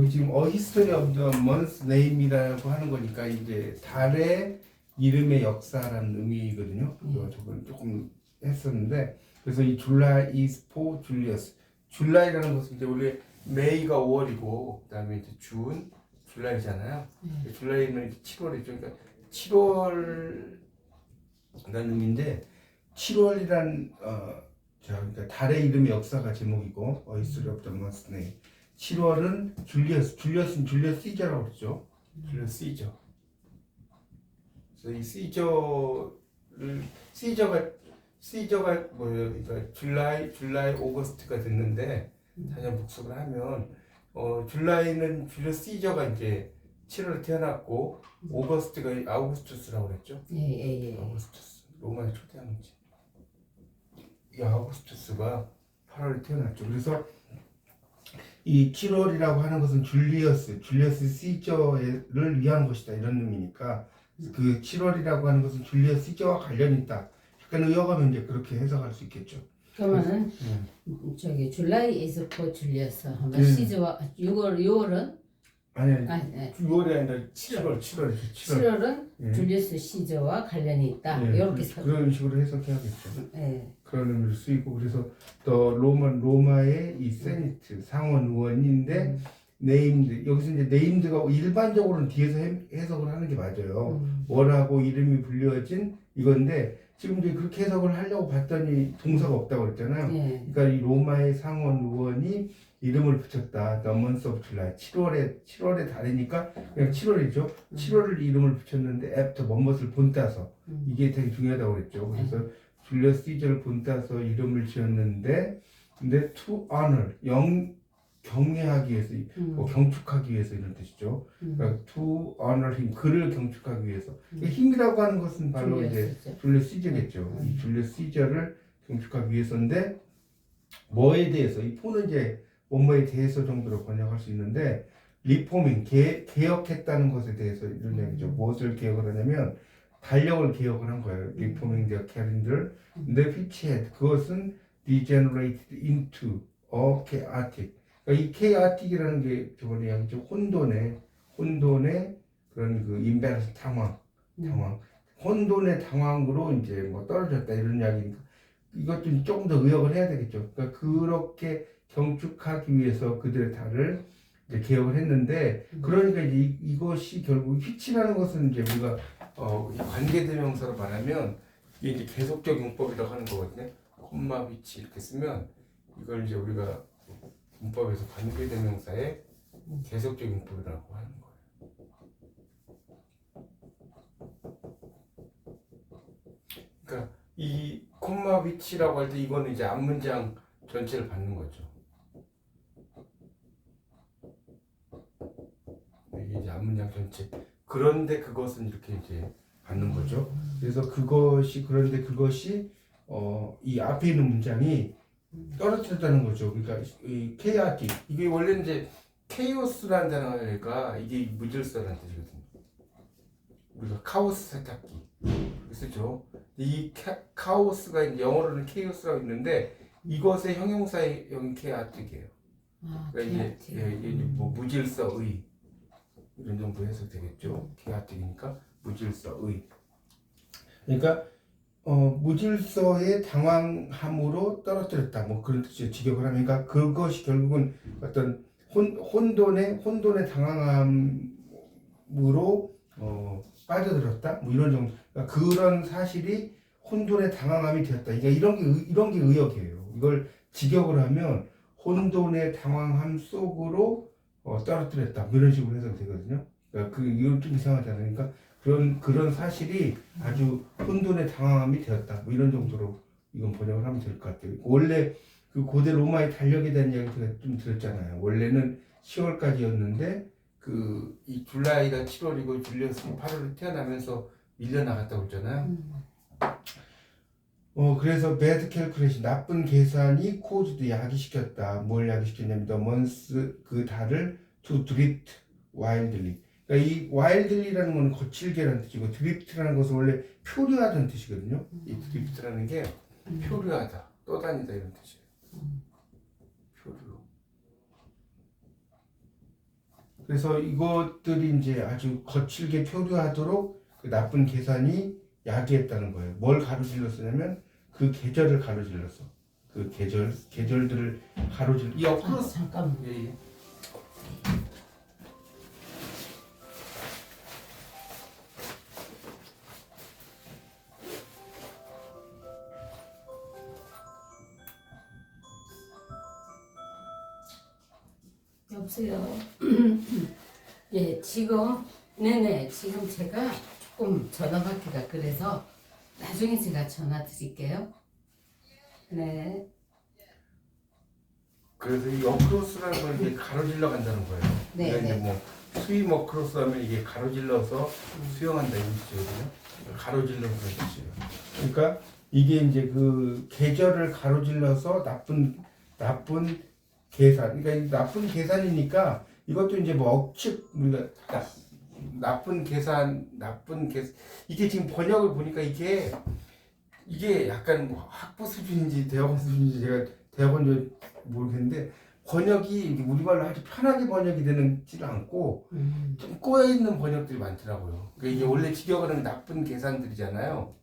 지금 History of the Month Name이라고 하는 거니까 이제 달의 이름의 역사라는 의미거든요. 그거 저번 조금 했었는데 그래서 이 July is for Julius. 줄라이라는 것은 이제 원래 메이가 5월이고 그다음에 이제 준, 줄라이잖아요. 줄라이는 7월이죠. 그러니까 7월이라는 의미인데 7월이란 그러니까 달의 이름의 역사가 제목이고 History of the Month Name. 7월은 줄리어스는 줄리어스 시저라고 그러죠. 줄리어스 시저. 그래서 이 시저가 뭐예요? 그러니까 줄라이, 오거스트가 됐는데 다시 한번 복습을 하면 줄라이는 줄리어스 시저가 이제 7월에 태어났고 오거스트가 아우구스투스라고 그랬죠. 예. 아우구스투스 로마의 초대 황제. 이 아우구스투스가 8월에 태어났죠. 그래서 이 7월이라고 하는 것은 줄리어스 시저를 위한 것이다 이런 의미니까 그 7월이라고 하는 것은 줄리어스 시저와 관련이 있다. 약간 의역하면 이제 그렇게 해석할 수 있겠죠. 그러면은 저기 줄라이 is for 줄리어스 하면 시즈와 6월은 아니 6월이 아니라 7월이죠. 7월은 줄리어스 시저와 관련이 있다. 이렇게 그런 식으로 해석해야겠죠. 네. 그런 의미로 쓰이고 그래서 또 로마의 이 세니트 상원 의원인데 네임드 여기서 이제 네임드가 일반적으로는 뒤에서 해석을 하는 게 맞아요. 뭐라고 이름이 불려진 이건데 지금 이제 그렇게 해석을 하려고 봤더니 동사가 없다고 그랬잖아요. 그러니까 이 로마의 상원 의원이 이름을 붙였다. The month of July. 7월의 달이니까 그냥 7월이죠. 7월을 이름을 붙였는데 after 뭐뭇을 본따서 이게 되게 중요하다고 그랬죠. 그래서 줄리어스 시저를 본따서 이름을 지었는데 근데 to honor 경외하기 위해서 경축하기 위해서 이런 뜻이죠. 그러니까 to honor him 그를 경축하기 위해서 힘이라고 하는 것은 바로 이제 줄리어스 시저겠죠. 이 줄리어스 시저를 경축하기 위해서인데 뭐에 대해서 이 포는 이제 뭐뭐에 대해서 정도로 번역할 수 있는데 리포밍 개혁했다는 것에 대해서 이런 얘기죠. 무엇을 개혁을 하냐면 달력을 개혁을 한 거예요. 리포밍 their calendar. 근데 which had 그것은 degenerated into a chaotic. 그러니까 이 chaotic이라는 게 저번에 이야기했죠. 혼돈의 그런 그 imbalance 당황. 혼돈의 당황으로 이제 뭐 떨어졌다 이런 이야기니까 이것도 조금 더 의역을 해야 되겠죠. 그러니까 그렇게 경축하기 위해서 그들의 달을 이제 개혁을 했는데 그러니까 이제 이것이 결국 휘치라는 것은 이제 우리가 관계대명사로 말하면 이게 이제 계속적 용법이라고 하는 거거든요. 콤마 휘치 이렇게 쓰면 이걸 이제 우리가 문법에서 관계대명사의 계속적 용법이라고 하는 거예요. 그러니까 이 콤마 휘치라고 할 때 이거는 이제 앞문장 전체를 받는 거죠. 이게 이제 앞문장 전체. 그런데 그것은 이렇게 이제 받는 거죠. 그래서 그런데 그것이 이 앞에 있는 문장이 떨어뜨렸다는 거죠. 그러니까 이 케이아틱 이게 원래 이제 케이오스라는 단어가 이게 무질서라는 뜻이거든요. 우리가 카오스 세탁기 쓰죠. 이 카오스가 이제 영어로는 케이오스라고 있는데 이것의 형용사의 형인 케이아틱이에요. 그러니까 이게 뭐 무질서의 이런 정도 해서 되겠죠. 케이아틱이니까 무질서의. 그러니까 무질서의 당황함으로 떨어뜨렸다. 뭐 그런 뜻이에요. 직역을 하면 그러니까 그것이 결국은 어떤 혼돈의 당황함으로 빠져들었다. 뭐 이런 정도. 그러니까 그런 사실이 혼돈의 당황함이 되었다. 그러니까 이런 게 의역이에요. 이걸 직역을 하면 혼돈의 당황함 속으로 떨어뜨렸다. 뭐 이런 식으로 해석이 되거든요. 그러니까 이건 좀 이상하잖아요. 그러니까 그런 사실이 아주 혼돈의 당황함이 되었다. 뭐 이런 정도로 이건 번역을 하면 될 것 같아요. 원래 그 고대 로마의 달력에 대한 이야기 제가 좀 들었잖아요. 원래는 10월까지였는데 이 줄라이가 7월이고 줄리어스는 8월에 태어나면서 밀려나갔다고 했잖아요. 그래서 bad calculation 나쁜 계산이 caused 야기시켰다. 뭘 야기시켰냐면 the months 그 달을 to drift wildly. 그러니까 이 wildly라는 건 거칠게라는 뜻이고 drift라는 것은 원래 표류하다는 뜻이거든요. 이 drift라는 게 표류하다, 떠다니다 이런 뜻이에요. 표류. 그래서 이것들이 이제 아주 거칠게 표류하도록 그 나쁜 계산이 야기했다는 거예요. 뭘 가로질렀냐면 그 계절을 가로질렀어. 그 계절들을 이 옆으로 잠깐만. 예, 예. 여보세요. 예, 지금 네네 지금 제가 조금 전화 받기가 그래서 나중에 제가 전화 드릴게요. 네. 그래서 이 어크로스라는 걸 이게 가로질러 간다는 거예요. 네, 그러니까 이제 네. 뭐 스윙 어크로스 하면 이게 가로질러서 수영한다 이 뜻이거든요. 가로질러 그런 뜻이에요. 그러니까 이게 이제 그 계절을 가로질러서 나쁜 계산. 그러니까 이 나쁜 계산이니까 이것도 이제 뭐 억측 우리가 나쁜 계산 이게 지금 번역을 보니까 이게 약간 뭐 학부 수준인지 대학원 수준인지 제가 대학원 모르겠는데 번역이 우리말로 아주 편하게 번역이 되지는 않고 좀 꼬여있는 번역들이 많더라고요. 그러니까 이게 원래 직역어는 나쁜 계산들이잖아요.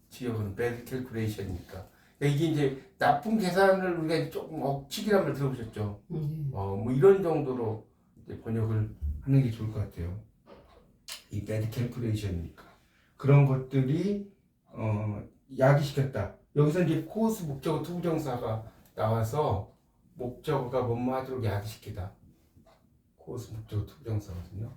직역어는 bad calculation이니까. 그러니까 이게 이제 나쁜 계산을 우리가 조금 억측이라는 걸 들어보셨죠? 뭐 이런 정도로 이제 번역을 하는 게 좋을 것 같아요. 이 bad calculation이니까. 그런 것들이 야기시켰다. 여기서 이제 코스 목적어 투부정사가 나와서 목적어가 뭐뭐 하도록 야기시키다. 코스 목적어 투부정사거든요.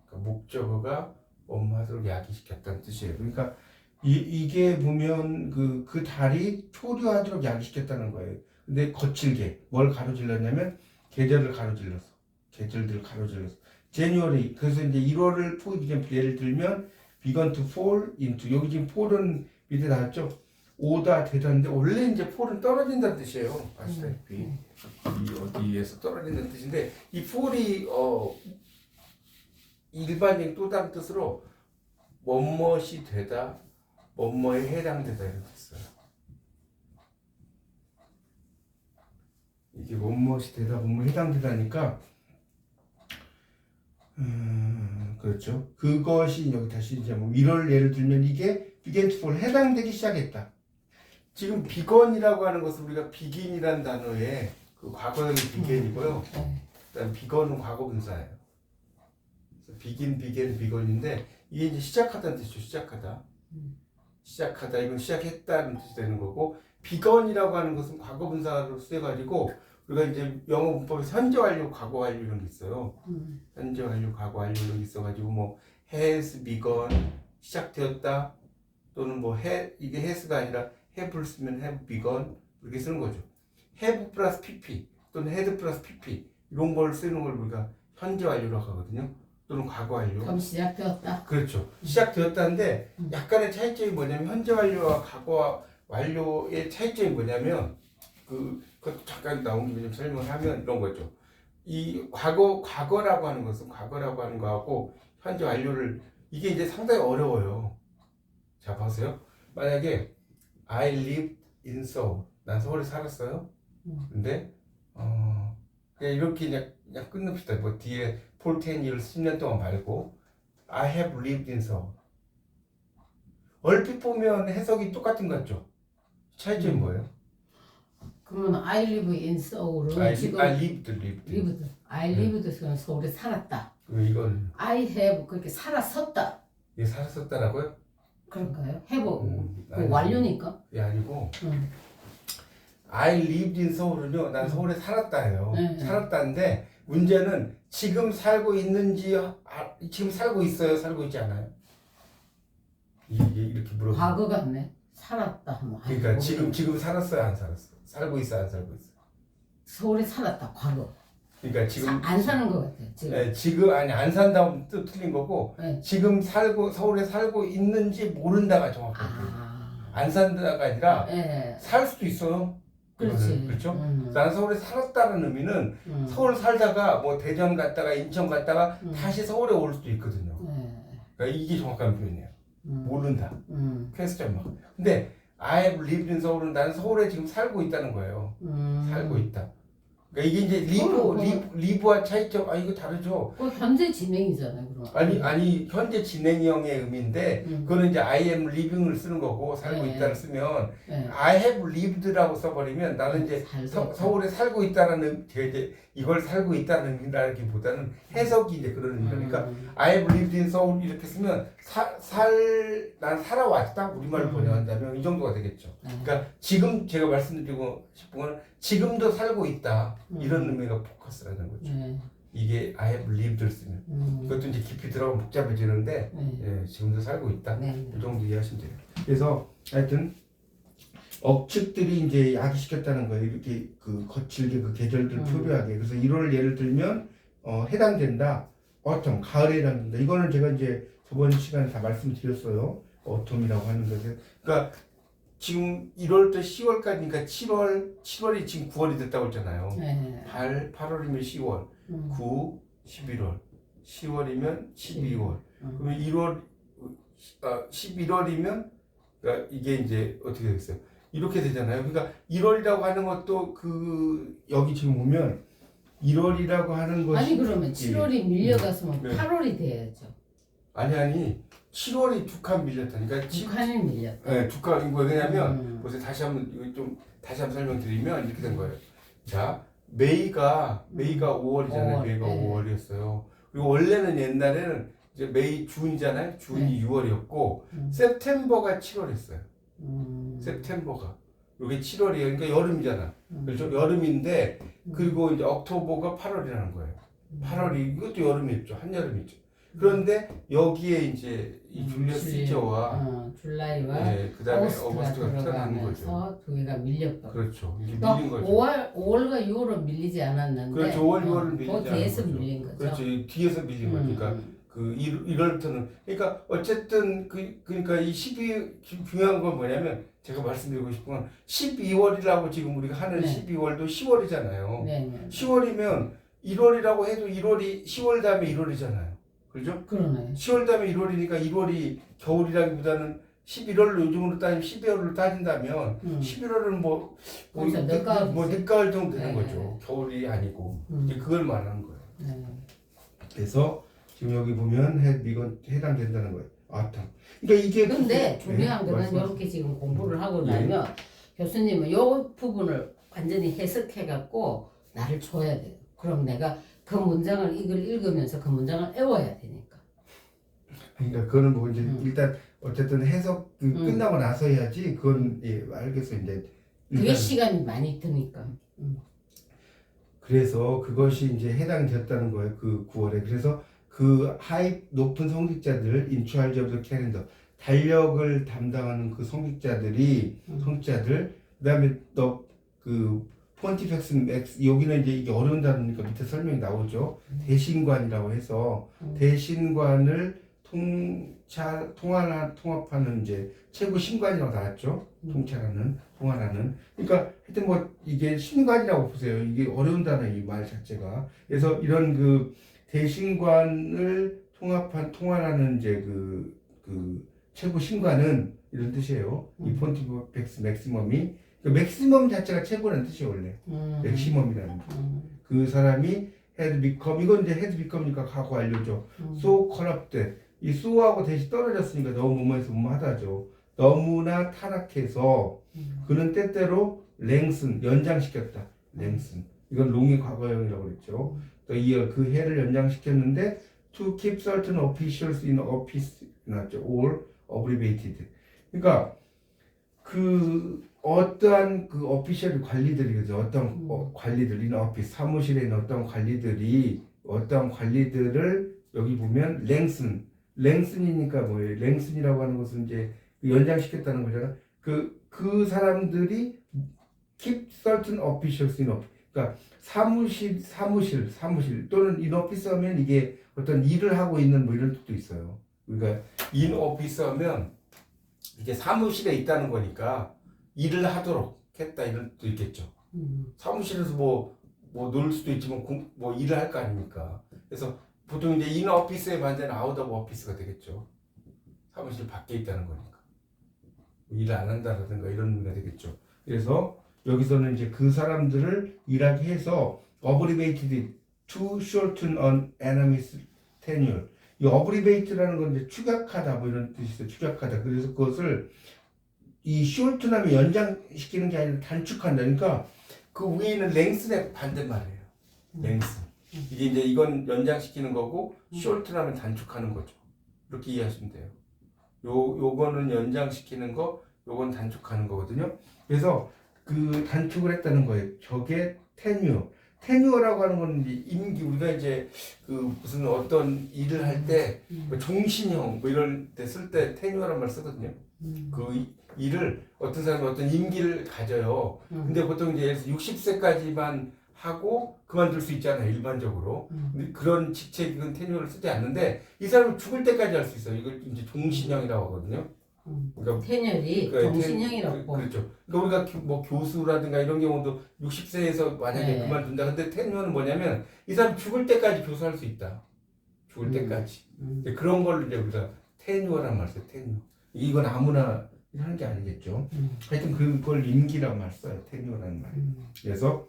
그러니까 목적어가 뭐뭐 하도록 야기시켰다는 뜻이에요. 그러니까 이게 보면 그 달이 표류하도록 야기시켰다는 거예요. 근데 거칠게 뭘 가로질렀냐면 계절을 가로질렀어. 계절들을 가로질렀어. January 그래서 이제 1월을 예를 들면 began to fall into 여기 지금 fall은 밑에 나왔죠. 오다 되다는데 원래 이제 fall은 떨어진다는 뜻이에요. 아시다시피 이 어디에서 떨어진다는 뜻인데 이 fall이 일반적인 또 다른 뜻으로 뭐뭇이 되다, 뭐뭐에 해당되다 이렇게 있어요. 이게 뭐뭇이 되다, 뭐뭐에 해당되다니까 그렇죠. 그것이 여기 다시 이제 뭐 1월 예를 들면 이게 began to fall 해당되기 시작했다. 지금 비건이라고 하는 것은 우리가 비긴이라는 단어에 그 과거형이 비긴이고요. 그다음 비건은 과거 분사예요. 비건인데 이게 이제 시작하다는 뜻이죠. 시작하다 이건 시작했다는 뜻이 되는 거고 비건이라고 하는 것은 과거 분사로 쓰여가지고 우리가 이제 영어 문법에서 현재 완료, 과거 완료 이런 게 있어요. 현재 완료, 과거 완료 이런 게 있어가지고 뭐 has begun 시작되었다 또는 뭐 이게 has가 아니라 have를 쓰면 have begun 이렇게 쓰는 거죠. have 플러스 pp 또는 had 플러스 pp 이런 걸 쓰는 걸 우리가 현재 완료라고 하거든요. 또는 과거 완료. 그럼 시작되었다. 그렇죠. 시작되었다는데 약간의 차이점이 뭐냐면 현재 완료와 과거 완료의 차이점이 뭐냐면 그 잠깐 나온 김에 좀 설명을 하면 이런 거죠. 이 과거라고 하는 것은 과거라고 하는 거하고 현재 완료를 이게 이제 상당히 어려워요. 자 보세요. 만약에 I lived in Seoul. 난 서울에 살았어요. 근데 그냥 이렇게 그냥 끊읍시다. 뭐 뒤에 for 10 years 10년 동안 말고 I have lived in Seoul. 얼핏 보면 해석이 똑같은 것 같죠? 차이점이 뭐예요? 그러면 I live in Seoul은 I 지금 lived. I lived 서울에 살았다. 이건 I have 그렇게 살았었다. 이게 살았었다라고요? 그런가요? have 그 아니, 완료니까. 예 아니고 I lived in Seoul은요. 난 서울에 살았다예요. 살았다인데 문제는 지금 살고 있는지 지금 살고 있어요? 살고 있지 않아요? 이게 이렇게 물어보면 과거 같네. 살았다 하면. 그러니까 지금 살았어요? 안 살았어? 살고 있어? 안 살고 있어? 서울에 살았다. 과거. 그러니까 지금 안 사는 것 같아. 지금. 네, 지금 아니 안 산다면 또 틀린 거고 네. 지금 서울에 살고 있는지 모른다가 정확해요. 안 산다가 아니라 네. 살 수도 있어요. 그렇지. 그렇죠? 난 서울에 살았다는 의미는 서울 살다가 뭐 대전 갔다가 인천 갔다가 다시 서울에 올 수도 있거든요. 그러니까 이게 정확한 표현이에요. 모른다. 퀘스천 마크. 근데 I have lived in 서울은 나는 서울에 지금 살고 있다는 거예요. 살고 있다. 그러니까 이게 이제 리브와 차이점, 이거 다르죠. 그 현재 진행이잖아요, 그럼. 아니 현재 진행형의 의미인데 그거는 이제 I am living을 쓰는 거고 살고 네. 있다를 쓰면 네. I have lived라고 써버리면 나는 이제 서울에 살고 있다는 이제 이걸 살고 있다는 의미라기보다는 해석이 이제 그런 의미. 그러니까 I have lived in 서울 이렇게 쓰면 난 살아왔다 우리말로 번역한다면 이 정도가 되겠죠. 그러니까 지금 제가 말씀드리고 싶은 건 지금도 살고 있다 이런 의미가 포커스라는 거죠. 네. 이게 I have lived를 쓰면 그것도 이제 깊이 들어가면 복잡해지는데 예, 지금도 살고 있다 네. 이 정도 이해하시면 돼요. 그래서 하여튼 억측들이 이제 야기시켰다는 거예요. 이렇게 그 거칠게 그 계절들 표류하게. 그래서 1월 예를 들면 해당된다. 어텀, 가을에 해당된다. 이거는 제가 이제 저번 시간에 다 말씀드렸어요. 어텀이라고 하는 것에. 그러니까 지금 1월부터 10월까지니까 7월이 지금 9월이 됐다고 했잖아요. 네. 8월이면 10월, 9, 11월, 10월이면 12월. 그러면 11월이면 그러니까 이게 이제 어떻게 되겠어요? 이렇게 되잖아요. 그러니까 1월이라고 하는 것도 그 여기 지금 보면 1월이라고 하는 것이 아니 그러면 7월이 밀려갔으면 네. 8월이 돼야죠. 아니 7월이 두 칸 밀렸다니까. 두 칸을 밀렸다. 네, 두 칸인 거예요. 왜냐면 보세요. 다시 한번 설명드리면 이렇게 된 거예요. 자, 메이가 5월이잖아요. 5월, 메이가 네. 5월이었어요. 그리고 원래는 옛날에는 이제 메이 준이잖아요. 준이 6월이었고 세프템버가 7월이었어요. 세프템버가 이게 7월이에요. 그러니까 여름이잖아. 그렇죠? 여름인데 그리고 이제 옥토버가 8월이라는 거예요. 8월이 이것도 여름이었죠. 한여름이죠. 그런데 여기에 이제 이 줄리어스 시저와 줄라이와 그다음에 어거스트가 어거스트가 태어나는 거죠. 들어가면서 두 개가 밀렸거든요. 그렇죠. 이게 그러니까 밀린 거죠. 5월과 6월은 밀리지 않았는데 그렇죠. 5월, 6월은 밀리지 그 뒤에서 않은 거죠. 밀린 거죠. 그렇죠. 이 뒤에서 밀린 거니까 그 1월부터는 그러니까 어쨌든 그러니까 이 12 중요한 건 뭐냐면 제가 말씀드리고 싶은 건 12월이라고 지금 우리가 하는 네. 12월도 10월이잖아요. 네, 네. 10월이면 1월이라고 해도 1월이 10월 다음에 1월이잖아요. 그렇죠? 그러네. 10월 다음에 1월이니까 1월이 겨울이라기보다는 11월로 요즘으로 따지면 12월로 따진다면 11월은 그렇죠. 늦가을이지. 늦가을 정도 되는 네. 거죠. 겨울이 아니고 이제 그걸 말하는 거예요. 네. 그래서 지금 여기 보면 이건 해당된다는 거예요. 그러니까 이게 근데 중요한 거는 말씀하세요. 이렇게 지금 공부를 하고 나면 교수님은 요 부분을 완전히 해석해 갖고 나를 줘야 돼요. 그럼 내가 그 문장을 이걸 읽으면서 그 문장을 외워야 되니까. 그러니까 그거는 뭐 이제 일단 어쨌든 해석 끝나고 나서 해야지. 그건 알겠어요. 이제 그게 일단 시간이 많이 드니까. 그래서 그것이 이제 해당되었다는 거예요. 그 9월에. 그래서 그 높은 성직자들, 인추알지 오브 캘린더, 달력을 담당하는 그 성직자들, 그다음에 또 그 폰티펙스 맥스, 여기는 이제 이게 어려운 단어니까 밑에 설명이 나오죠. 대신관이라고 해서 대신관을 통합하는 이제 최고 신관이라고 나왔죠. 통할하는. 그러니까 하여튼 뭐 이게 신관이라고 보세요. 이게 어려운 단어 이 말 자체가. 그래서 이런 그 대신관을 통할하는 이제 그 최고 신관은 이런 뜻이에요. 이 폰티펙스 맥시멈이 그 맥시멈 자체가 최고라는 뜻이에요 원래. 맥시멈이라는 뜻. 그 사람이 had become, 이건 이제 had become니까 과거 완료죠. so corrupted. 이 so하고 대시 떨어졌으니까 너무 뭐뭐해서 뭐하다죠. 너무나 타락해서 그는 때때로 lengthen, 연장시켰다. lengthen. 이건 long의 과거형이라고 그랬죠. 또 이어 그 해를 연장시켰는데 to keep certain officials in office 나왔죠. or abbreviated. 그러니까 그 어떠한 그 오피셜 관리들이 그죠. 어떤 관리들 in office 사무실에 있는 어떤 관리들이 어떤 관리들을 여기 보면 lengthen이니까 뭐예요? lengthen이라고 하는 것은 이제 연장시켰다는 거잖아. 그 사람들이 keep certain officials in office. 그러니까 사무실 또는 in office 하면 이게 어떤 일을 하고 있는 뭐 이런 뜻도 있어요. 그러니까 in office 하면 이게 사무실에 있다는 거니까 일을 하도록 했다 이런 뜻도 있겠죠. 사무실에서 뭐 놀 수도 있지만 뭐 일을 할 거 아닙니까. 그래서 보통 이제 in office의 반대는 out of office가 되겠죠. 사무실 밖에 있다는 거니까 일을 안 한다라든가 이런 의미가 되겠죠. 그래서 여기서는 이제 그 사람들을 일하게 해서 abbreviated to shorten an enemy's tenure. 이 abbreviate라는 건 이제 축약하다 뭐 이런 뜻이 있어요. 축약하다. 그래서 그것을 이 shorten하면 연장시키는 게 아니라 단축한다. 그러니까 그 위에 있는 length의 반대말이에요. length. 이게 이제 이건 연장시키는 거고 shorten하면 단축하는 거죠. 이렇게 이해하시면 돼요. 요거는 연장시키는 거, 요건 단축하는 거거든요. 그래서 그 단축을 했다는 거예요. 저게 tenure. 테뉴어라고 하는 건 이제 임기, 우리가 이제 그 무슨 어떤 일을 할 때 종신형 뭐 이럴 때 쓸 때 테뉴어란 말 쓰거든요. 그 일을 어떤 사람이 어떤 임기를 가져요. 근데 보통 이제 60세까지만 하고 그만둘 수 있잖아요, 일반적으로. 근데 그런 직책은 테뉴어를 쓰지 않는데 이 사람은 죽을 때까지 할 수 있어요. 이걸 이제 종신형이라고 하거든요. 그러니까 테뉴얼이 종신형이라고. 그렇죠. 그러니까 우리가 뭐 교수라든가 이런 경우도 60세에서 만약에 네. 그만둔다. 근데 테뉴어는 뭐냐면 이 사람 죽을 때까지 교수할 수 있다. 죽을 때까지. 그런 걸 이제 우리가 테뉴어란 말 써요. 테뉴어. 이건 아무나 하는 게 아니겠죠. 하여튼 그걸 임기란 말 써요. 테뉴어라는 말. 그래서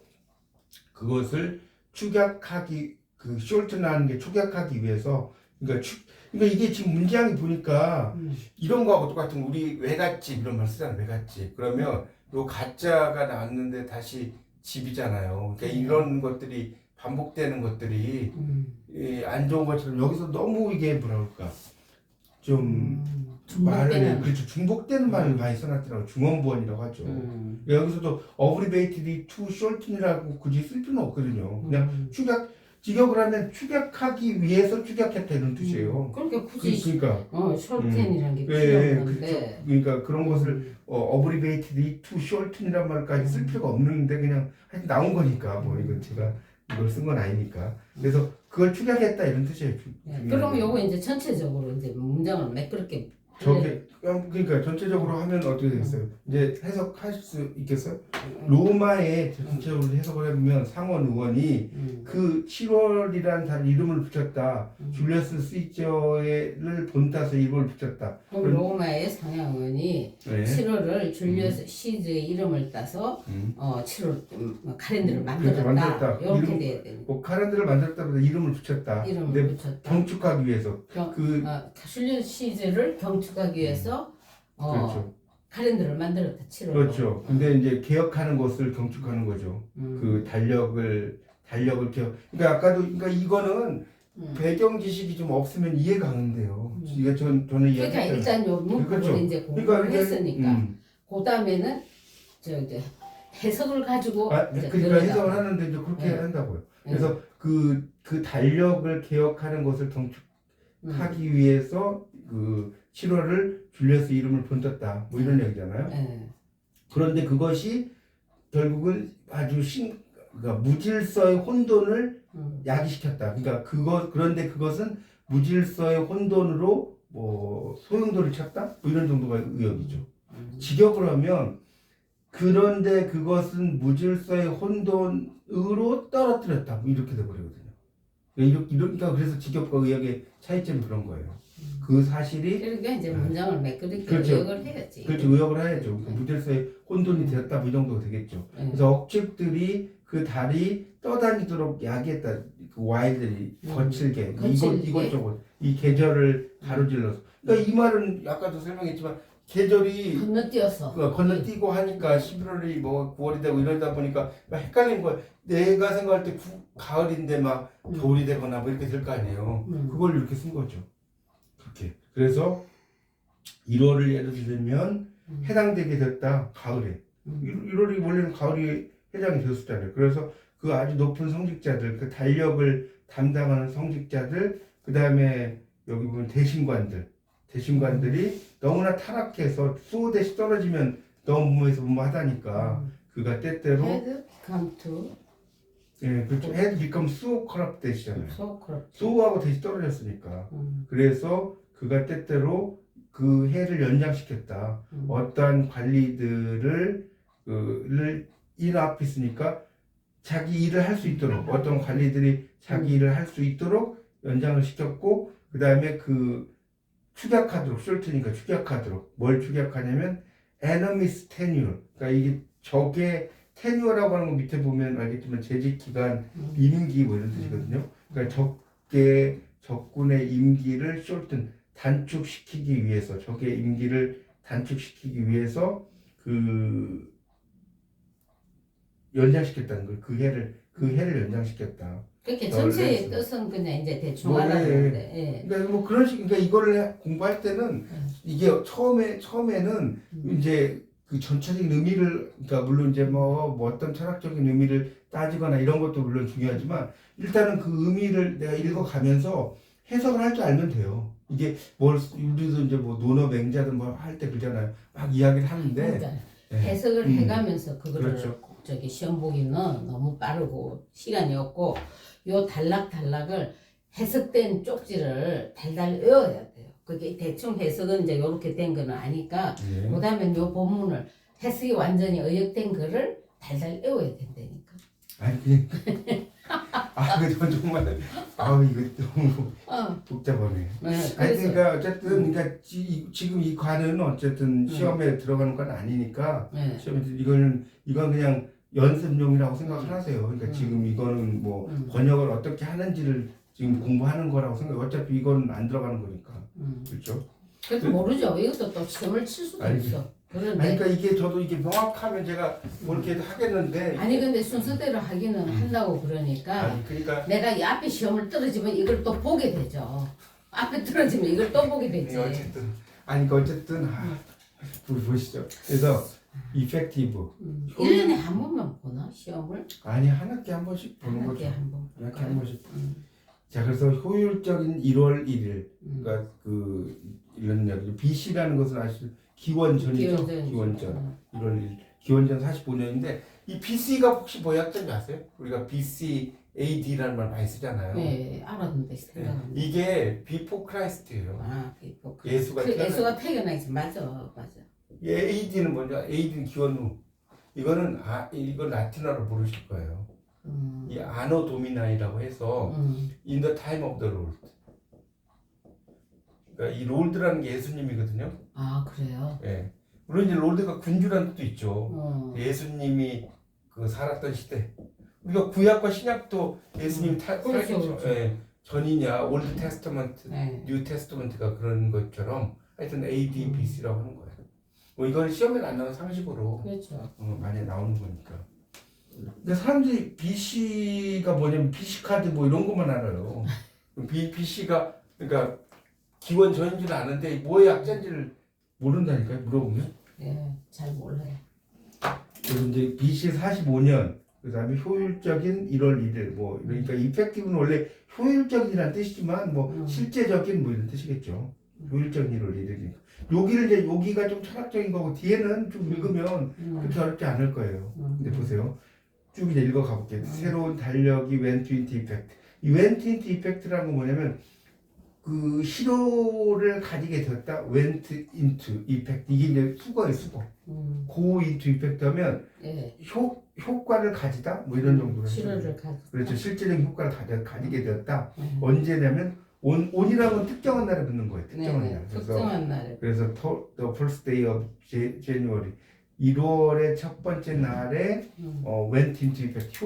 그것을 축약하기, 그 shorten하는 게 축약하기 위해서, 그러니까 이게 지금 문장이 보니까 이런 거하고 똑같은, 우리 외갓집 이런 말 쓰잖아요. 외갓집. 그러면 요 가짜가 나왔는데 다시 집이잖아요. 그러니까 이런 것들이 반복되는 것들이 안 좋은 것처럼 여기서 너무 이게 뭐라 그럴까 좀 말을, 그렇죠, 중복되는 말을 많이 써놨더라고. 중원부원이라고 하죠. 여기서도 abbreviated to shorten이라고 굳이 쓸 필요는 없거든요. 그냥 직역을 하면 축약하기 위해서 축약했다 이런 뜻이에요. 그러니까 굳이 그러니까 shorten이라는 게 필요 예, 없는데. 그렇죠. 그러니까 그런 것을 abbreviated to shorten이란 말까지 쓸 필요가 없는데 그냥 하여튼 나온 거니까 뭐 이건 제가 이걸 쓴 건 아니니까. 그래서 그걸 축약했다 이런 뜻이에요. 그럼 요거 이제 전체적으로 이제 문장을 매끄럽게 저게 그러니까 전체적으로 하면 어떻게 되겠어요? 이제 해석하실 수 있겠어요? 로마에 전체적으로 해석을 해보면 상원 의원이 그 7월이라는 달 이름을 붙였다. 줄리어스 시저를 본따서 이름을 붙였다. 그럼 로마의 상하원이 네. 7월을 줄리어스 시즈의 이름을 따서 7월 칼렌더를 그렇죠, 만들었다. 이렇게 이름, 돼야 되는. 뭐 카렌더를 만들었다보다 이름을 붙였다. 이름을 근데 붙였다. 경축하기 위해서. 줄리어스 시즈를 경축하기 위해서 그렇죠. 칼렌더를 만들었다. 7월. 그렇죠. 근데 이제 개혁하는 것을 경축하는 거죠. 그 달력을 그러니까 아까도, 그러니까 이거는 배경 지식이 좀 없으면 이해가 안 돼요. 이게 저는 그러니까 이야기했잖아요. 일단 요 문법을 그렇죠. 이제 공부를 했으니까 그 다음에는 이제 해석을 가지고 이제 그러니까 해석을 들어가고. 하는데 이제 그렇게 네. 한다고요. 그래서 그 달력을 개혁하는 것을 경축하기 위해서 그 7월을 줄리어스 이름을 본떴다. 뭐 이런 얘기잖아요. 네. 그런데 그것이 결국은 아주 그러니까 무질서의 혼돈을 야기시켰다. 그러니까 그런데 그것은 무질서의 혼돈으로 뭐 소용돌이를 쳤다. 뭐 이런 정도가 의역이죠. 직역을 하면 그런데 그것은 무질서의 혼돈으로 떨어뜨렸다. 뭐 이렇게 돼버리거든요. 그러니까 그래서 직역과 의역의 차이점이 그런 거예요. 그 사실이 그러니까 이제 문장을 매끄럽게 그렇죠. 의역을 해야지. 그렇죠. 의역을 해야죠. 무질서의 혼돈이 되었다. 뭐 이 정도가 되겠죠. 그래서 억측들이 그 달이 떠다니도록 야기했다. 그 와일들이 거칠게 이것저것 이 계절을 가로질러서. 그러니까 이 말은 아까도 설명했지만 계절이 건너뛰어서 건너뛰고 하니까 11월이 뭐 9월이 되고 이러다 보니까 막 헷갈리는 거야. 내가 생각할 때 가을인데 막 겨울이 되거나 뭐 이렇게 될 거 아니에요. 그걸 이렇게 쓴 거죠. 그렇게. 그래서 1월을 예를 들면 해당되게 됐다. 가을에. 1월이 원래는 가을이 해당이 되었잖아요. 그래서 그 아주 높은 성직자들, 그 달력을 담당하는 성직자들, 그 다음에 여기 보면 대신관들이 너무나 타락해서 수호 대시 떨어지면 너무 하다니까 그가 때때로 Had come to 예, 그렇죠. had become so corrupted이잖아요. so corrupt. 수호하고 대시 떨어졌으니까. 그래서 그가 때때로 그 해를 연장시켰다. 어떠한 관리들을 일 앞에 있으니까 자기 일을 할 수 있도록 어떤 관리들이 자기 일을 할 수 있도록 연장을 시켰고 그 다음에 그 축약하도록 short니까 축약하도록 뭘 축약하냐면 enemy's tenure 그러니까 이게 적의 테뉴어라고 하는 거 밑에 보면 알겠지만 재직 기간, 음. 임기 뭐 이런 뜻이거든요. 그러니까 적군의 임기를 shorten 단축시키기 위해서 적의 임기를 단축시키기 위해서 그 연장시켰다는 거예요. 그 해를 연장시켰다. 그렇게 더 전체의 렌스. 뜻은 그냥 이제 대충 뭐, 예, 알았는데. 예. 그러니까 뭐 그런 식, 그러니까 이거를 공부할 때는 이게 처음에는 이제 그 전체적인 의미를, 그러니까 물론 이제 뭐 어떤 철학적인 의미를 따지거나 이런 것도 물론 중요하지만 일단은 그 의미를 내가 읽어가면서 해석을 할 줄 알면 돼요. 이게 우리도 이제 뭐 논어맹자든 뭐 할 때 그러잖아요. 막 이야기를 하는데 그러니까 예. 해석을 해가면서 그거를 그렇죠. 저기 시험 보기는 너무 빠르고 시간이 없고 요 단락단락을 해석된 쪽지를 달달 외워야 돼요. 그게 대충 해석은 이제 요렇게 된 거는 아니까 예. 그다음에 요 본문을 해석이 완전히 의역된 거를 달달 외워야 된다니까. 아니 그냥 그건 정말 이거 너무 복잡하네. 네, 아니 그래서 그러니까 어쨌든 그러니까 지금 이 관은 어쨌든 시험에 들어가는 건 아니니까 네. 시험에 이건 그냥 연습용이라고 생각을 하세요. 그러니까 지금 이거는 뭐 번역을 어떻게 하는지를 지금 공부하는 거라고 생각. 어차피 이건 안 들어가는 거니까. 그렇죠? 그래도 모르죠. 이것도 또 시험을 칠 수도 아니, 있어. 아니 그런데 그러니까 이게 저도 이게 명확하면 제가 뭐 이렇게 하겠는데 아니 근데 순서대로 하기는 한다고 그러니까 아니 그러니까 내가 이 앞에 시험을 떨어지면 이걸 또 보게 되죠. 앞에 떨어지면 이걸 또 보게 되지. 어쨌든 아니 그 어쨌든 보시죠. 그래서 effective 1년에 한 번만 보나 시험을? 아니 한 학기 한 번씩 보는 한 거죠. 학기에 한 번. 한 학기 한 번씩. 자 그래서 효율적인 1월 1일 그러니까 그 이런 이야기 BC라는 것은 아시죠? 기원전이죠. 기원전 1월 1일 기원전 45년인데 이 BC가 혹시 뭐였던지 아세요? 우리가 BC AD라는 말 많이 쓰잖아요. 네, 알았는데 생각 안 나. 이게 Before Christ예요. 비포. 예수가 예수가 태어나지 맞아. AD는 뭐냐? AD는 기원 후. 이거는 이건 라틴어로 모르실 거예요. 이 아노 도미나이라고 해서 in the time of the Lord. 그러니까 이 롤드라는 게 예수님이거든요. 아 그래요? 예. 물론 이제 롤드가 군주라는 뜻도 있죠. 예수님이 그 살았던 시대. 우리가 구약과 신약도 예수님이 그렇죠, 살겠죠. 그렇죠. 예. 전이냐, 올드 테스터먼트, 네. 뉴 테스터먼트가 그런 것처럼 하여튼 AD, BC라고 하는 거예요. 뭐 이건 시험에 안 나오는 상식으로 그렇죠. 많이 나오는 거니까. 근데 사람들이 BC가 뭐냐면 BC 카드 뭐 이런 것만 알아요. BC가 그러니까 기원 전인지는 아는데 뭐의 약자인지를 모른다니까요. 물어보면. 예, 잘 몰라요. 그래서 이제 BC 45년 그다음에 효율적인 1월 1일 뭐 그러니까 이펙티브는 원래 효율적이라는 뜻이지만 뭐 실제적인 뭐 이런 뜻이겠죠. 효율적인 1월 1일이니까. 여기가 좀 철학적인 거고 뒤에는 좀 읽으면 그렇게 어렵지 않을 거예요. 근데 보세요. 쭉 이제 읽어 가볼게요. 새로운 달력이 went into effect. 이 went into effect라는 건 뭐냐면 그 실효를 가지게 되었다. went into effect. 이게 이제 수거예요, 수거. go into effect 하면 예. 효과를 가지다 뭐 이런 정도로 실효를 가지. 그렇죠. 실제적인 효과를 가지게 되었다. 언제냐면 온이라는 건 특정한 날에 붙는 거예요. 특정한 네, 날. 특정한 날에. 그래서 the first day of January 1월의 첫 번째 날에 went into effect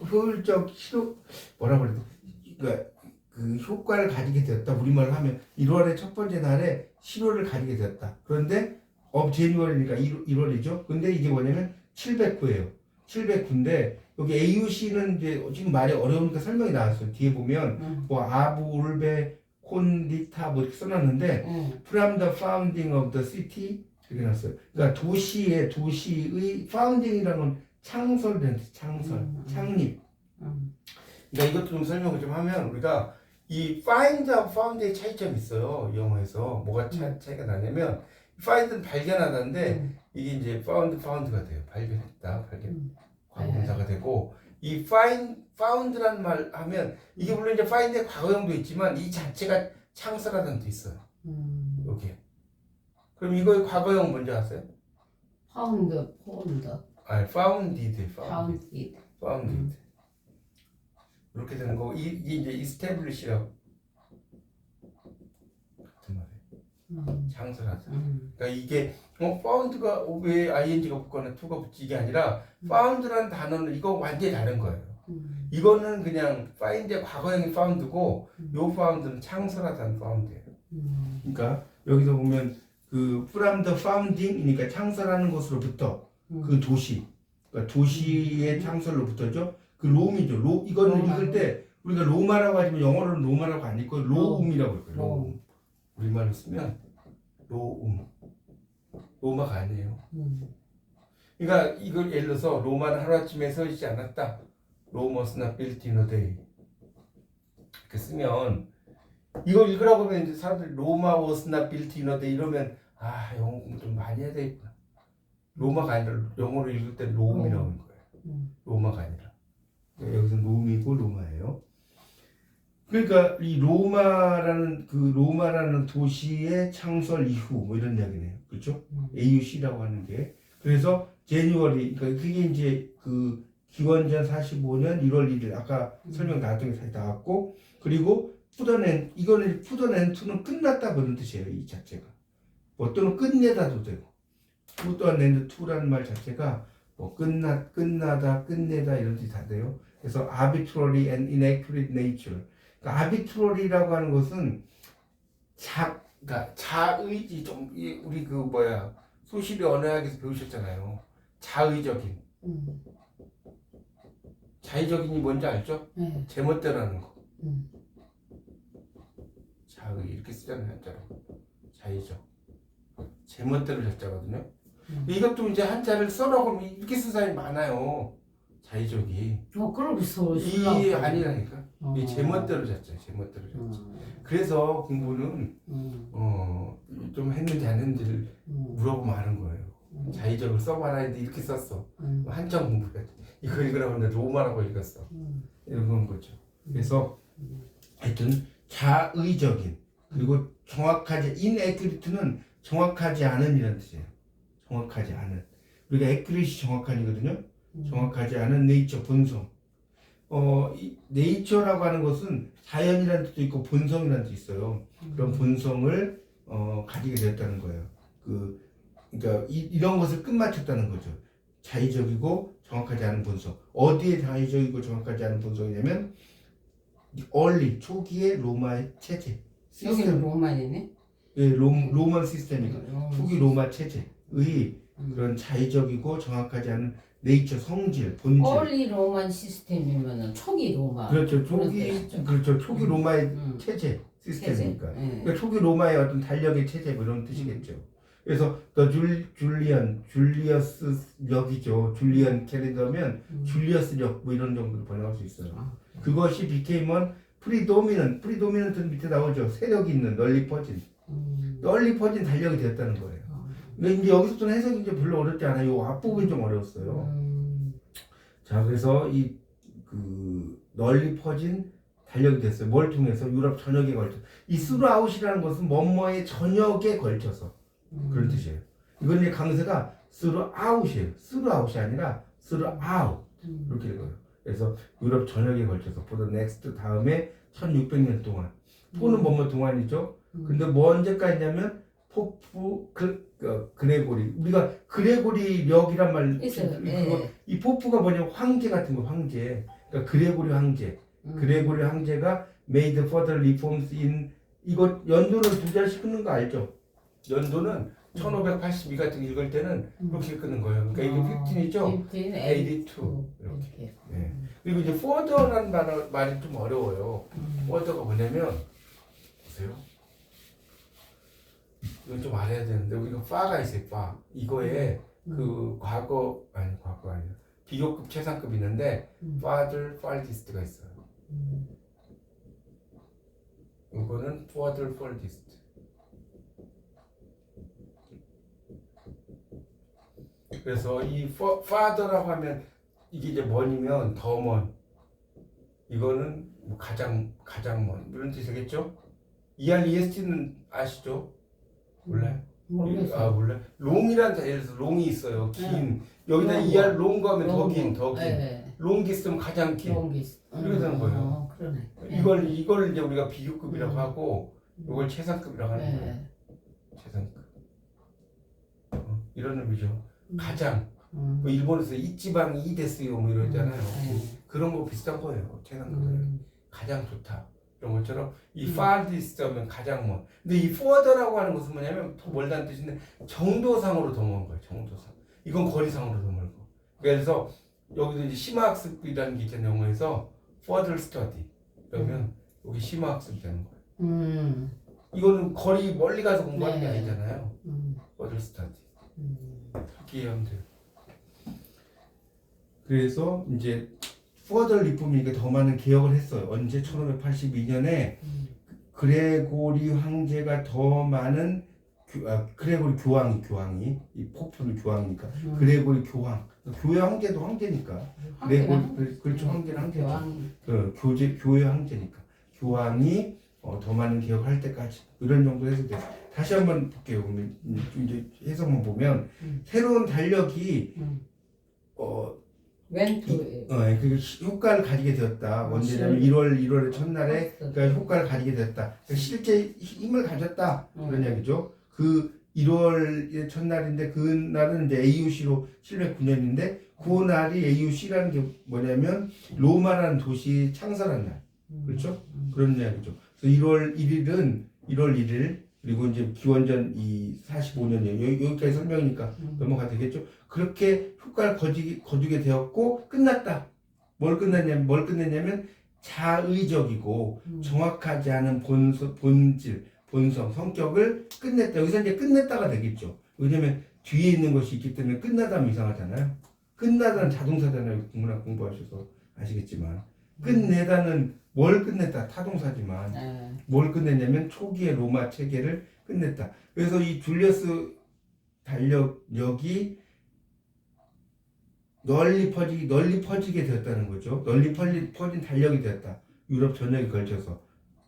효율적 실효 뭐라 그래도 그러니까 그 효과를 가지게 되었다. 우리말로 하면 1월의 첫 번째 날에 실효를 가지게 되었다. 그런데 of January니까 1월이죠. 근데 이게 뭐냐면 709예요. 709인데 여기 AUC는 이제 지금 말이 어려우니까 설명이 나왔어요. 뒤에 보면 뭐 아부 울베 콘디타 뭐 이렇게 써놨는데 from the founding of the city 이렇게 나왔어요. 그러니까 도시의 founding이라는 건 창설된 창립. 그러니까 이것도 좀 설명을 좀 하면 우리가 이 find하고 found의 차이점이 있어요. 영어에서 뭐가 차이가 나냐면 find는 발견하다인데 이게 이제 found가 돼요. 발견했다, 과거분사가 되고 이 found라는 말 하면 이게 물론 이제 find의 과거형도 있지만 이 자체가 창설하다는 뜻도 있어요. 여기. 그럼 이거의 과거형 뭔지 아세요? found. founded. found. 이렇게 되는 거고 이게 이제 establish라고 같은 말이에요. 창설하다. 그러니까 이게 found가 왜 ing가 붙거나 to가 붙지 이게 아니라 found라는 단어는 이거 완전히 다른 거예요. 이거는 그냥 find의 과거형이 found고 요 found는 창설하다는 found예요. 그러니까 여기서 보면 그 from the founding 그러니까 창설하는 것으로부터 그 도시 그러니까 도시의 창설로부터죠. 그 롬이죠. 이거는 로마. 읽을 때 우리가 로마라고 하지만 영어로는 로마라고 안 읽고 로움이라고 읽어요. 로움. 우리말로 쓰면 로움. 로마가 아니에요. 그러니까 이걸 예를 들어서 로마는 하루아침에 서있지 않았다. Rome was not built in a day. 이렇게 쓰면 이걸 읽으라고 하면 이제 사람들이 로마 was not built in a day 이러면 아 영어 공부 좀 많이 해야 되겠구나. 로마가 아니라 영어로 읽을 때 로움이라고 하는 거예요. 로마가 아니라. 여기서 롬이고 로마예요. 그러니까 이 로마라는 도시의 창설 이후 뭐 이런 이야기네요. 그렇죠? AUC라고 하는 게. 그래서 제뉴얼이 그러니까 그게 이제 그 기원전 45년 1월 1일 아까 설명 나왔던 게 다시 나왔고 그리고 푸더낸 이거는 푸더낸투는 끝났다 그런 뜻이에요. 이 자체가. 뭐 또는 끝내다도 되고 푸더낸투라는 말 자체가 뭐 끝나다 끝내다 이런 뜻이 다 돼요. 그래서 arbitrary and inaccurate nature. 그러니까 arbitrary라고 하는 것은 그러니까 자의지 좀 우리 그 뭐야 소실이 언어학에서 배우셨잖아요. 자의적인. 자의적인이 뭔지 알죠? 네. 제멋대로 하는 거. 자의 이렇게 쓰잖아요. 한자로. 자의적. 제멋대로 자자거든요. 이것도 이제 한자를 써라고 하면 이렇게 쓴 사람이 많아요. 자의적이. 그러고서 이 아니라니까. 이 제멋대로 잤죠. 제멋대로 잤죠. 그래서 공부는 좀 했는지 안 했는지를 물어보면 하는 거예요. 자의적을 써봐라 했는데 이렇게 썼어. 한참 공부해야 돼. 이거 읽으라고 했는데 로마라고 읽었어. 이런 거죠. 그래서 하여튼 자의적인 그리고 정확하지 inaccurate는 정확하지 않은 이라는 뜻이에요. 정확하지 않은. 우리가 accuracy 정확한이거든요. 정확하지 않은 nature 본성. 이 nature라고 하는 것은 자연이라는 뜻도 있고 본성이라는 뜻이 있어요. 그런 본성을 가지게 되었다는 거예요. 그러니까 이런 것을 끝마쳤다는 거죠. 자의적이고 정확하지 않은 본성. 어디에 자의적이고 정확하지 않은 본성이냐면 early 초기의 로마의 체제. 여기는 로마이네. 예, 로만 시스템이고 초기 로마 체제의 그런 자의적이고 정확하지 않은 네이처 성질, 본질. 얼리 로만 시스템이면은 초기 로마. 그렇죠. 그렇죠. 초기 로마의 체제 시스템이니까. 그러니까 초기 로마의 어떤 달력의 체제 뭐 이런 뜻이겠죠. 그래서 더 줄리어스 력이죠. 줄리안 캘린더면 줄리어스 력 뭐 이런 정도로 번역할 수 있어요. 그것이 became 프리도미넌트는 밑에 나오죠. 세력이 있는 널리 퍼진 달력이 되었다는 거예요. 근데 이제 여기서부터는 해석이 이제 별로 어렵지 않아요. 이 앞부분이 좀 어려웠어요. 자, 그래서 널리 퍼진 달력이 됐어요. 뭘 통해서? 유럽 전역에 걸쳐. 이 스루아웃이라는 것은 뭐뭐의 전역에 걸쳐서 그런 뜻이에요. 이건 이제 강세가 스루아웃이에요. 스루아웃이 아니라 스루아웃 이렇게 읽어요. 그래서 유럽 전역에 걸쳐서 for the next 다음에 1600년 동안 포는 뭐뭐 동안이죠. 근데 뭐 언제까지냐면 포프 그레고리 우리가 그레고리력이란 말 있어요. 이 포프가 뭐냐면 황제 같은 거 황제. 그러니까 그레고리 황제. 그레고리 황제가 made further reforms in 이거 연도를 두 자씩 끊는 거 알죠? 연도는 1582 같은 거 읽을 때는 그렇게 끊는 거예요. 그러니까 이게 15이죠? 82 이렇게. 네. 그리고 이제 further라는 말이 좀 어려워요. further가 뭐냐면 보세요. 이건 좀 알아야 되는데 우리가 파가 있어요. 파 이거에 그 과거 아니야 비교급 최상급 있는데 father farthest가 있어요. 이거는 father farthest. 그래서 이 father라고 하면 이게 이제 먼이면 더 먼. 이거는 뭐 가장 먼 이런 뜻이겠죠? EREST는 아시죠? 몰라요? 모르겠어요. 몰라요? 롱이란 예를 들어서 롱이 있어요. 긴 여기다 ER 롱거 하면 더 긴. 롱기스면 가장 긴. 이렇게 되는 거예요. 그러네. 이걸 이제 우리가 비교급이라고 하고 이걸 최상급이라고 하는 거예요. 재산가. 이런 의미죠. 가장. 음. 뭐 일본에서 이 지방이 이 됐어요 뭐 이러잖아요. 네. 그런 거 비슷한 거예요. 재산가. 가장 좋다. 이런 것처럼 이 음. farthest 하면 가장 먼. 근데 이 further라고 하는 것은 뭐냐면 더 멀다는 뜻인데 정도상으로 더 먼 거예요. 정도상. 이건 거리상으로 더 멀고. 그래서 여기도 이제 심화학습이라는 게 있잖아요. 영어에서 further study. 그러면 여기 심화학습이 되는 거예요. 이거는 거리 멀리 가서 공부하는 게 네. 아니잖아요. further study. 그렇게 이해하면 돼요. 그래서 이제 further 리폼이니까 더 많은 개혁을 했어요. 언제? 1582년에 그레고리 황제가 더 많은 그레고리 교황이 이 포프는 교황이니까 그레고리 교회 황제도 황제니까 그레고리 그렇죠. 황제는 황제죠. 교회 황제니까 교황이 더 많은 개혁을 할 때까지 이런 정도 해서 돼요. 다시 한번 볼게요. 그러면 이제 해석만 보면 새로운 달력이 그 효과를 가지게 되었다. 언제냐면 1월의 첫날에 그러니까 효과를 가지게 되었다. 그러니까 실제 힘을 가졌다. 그런 이야기죠. 그 1월의 첫날인데 그 날은 이제 AUC로 709년인데 그 날이 AUC라는 게 뭐냐면 로마라는 도시 창설한 날. 그렇죠? 그런 이야기죠. 그래서 1월 1일 그리고 이제 기원전 이 45년이에요. 여기까지 설명이니까 넘어가도 되겠죠. 그렇게 효과를 거두게 되었고 끝났다. 뭘 끝냈냐면 자의적이고 정확하지 않은 본성, 성격을 끝냈다. 여기서 이제 끝냈다가 되겠죠. 왜냐면 뒤에 있는 것이 있기 때문에 끝나다면 이상하잖아요. 끝나다는 자동사잖아요. 국문학 공부하셔서 아시겠지만 끝내다는 뭘 끝냈다. 타동사지만 뭘 끝냈냐면 초기의 로마 체계를 끝냈다. 그래서 이 줄리어스 달력이 널리 퍼지게 되었다는 거죠. 널리 퍼진 달력이 되었다. 유럽 전역에 걸쳐서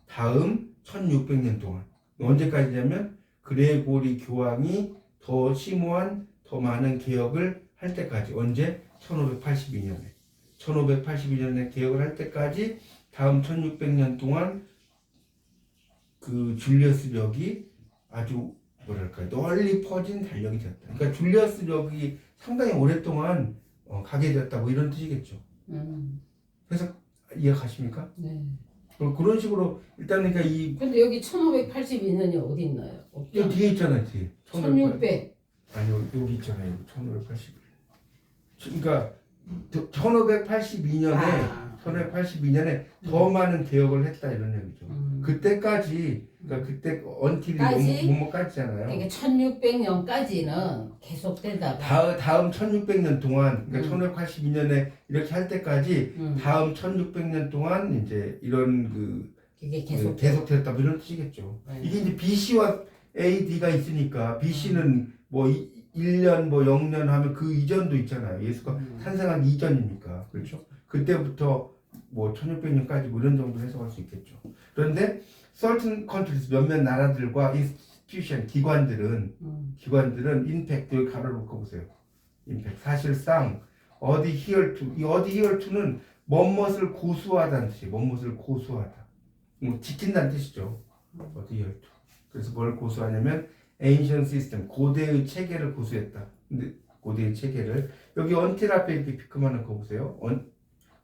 다음 1600년 동안 언제까지냐면 그레고리 교황이 더 심오한 더 많은 개혁을 할 때까지 언제? 1582년에 개혁을 할 때까지 다음 1600년 동안 그 줄리어스력이 아주 뭐랄까 널리 퍼진 달력이 되었다. 그러니까 줄리어스력이 상당히 오랫동안 가게 되었다 뭐 이런 뜻이겠죠. 그래서 이해가십니까? 네. 그런 식으로 일단 그러니까 이 근데 여기 1582년이 어디 있나요? 없죠? 여기 뒤에 있잖아요. 뒤에 1600. 아니요 여기 있잖아요. 1581. 그러니까 1582년에 더 많은 개혁을 했다 이런 얘기죠. 그때까지 그러니까 그때 언틸이 뭐까지잖아요. 이게 1600년까지는 계속되다가 다음 1600년 동안 그러니까 1582년에 이렇게 할 때까지 다음 1600년 동안 이제 이런 이게 계속되었다 뭐 이런 뜻이겠죠. 이게 이제 BC와 AD가 있으니까 BC는 뭐 1년 뭐 0년 하면 그 이전도 있잖아요. 예수가 탄생한 이전이니까. 그렇죠? 그때부터 뭐 1600년까지 뭐 이런 정도 해석할 수 있겠죠. 그런데 certain countries 몇몇 나라들과 institution 기관들은 임팩트 가로로 보세요. 임팩트 사실상 adhere to 이 adhere to는 뭐뭇을 고수하다는 뜻이에요. 뭐뭇을 고수하다. 뭐 지킨다는 뜻이죠. adhere to. 그래서 뭘 고수하냐면 ancient system 고대의 체계를 고수했다. 근데 고대의 체계를 여기 until 앞에 이렇게 비큼하는 거 보세요.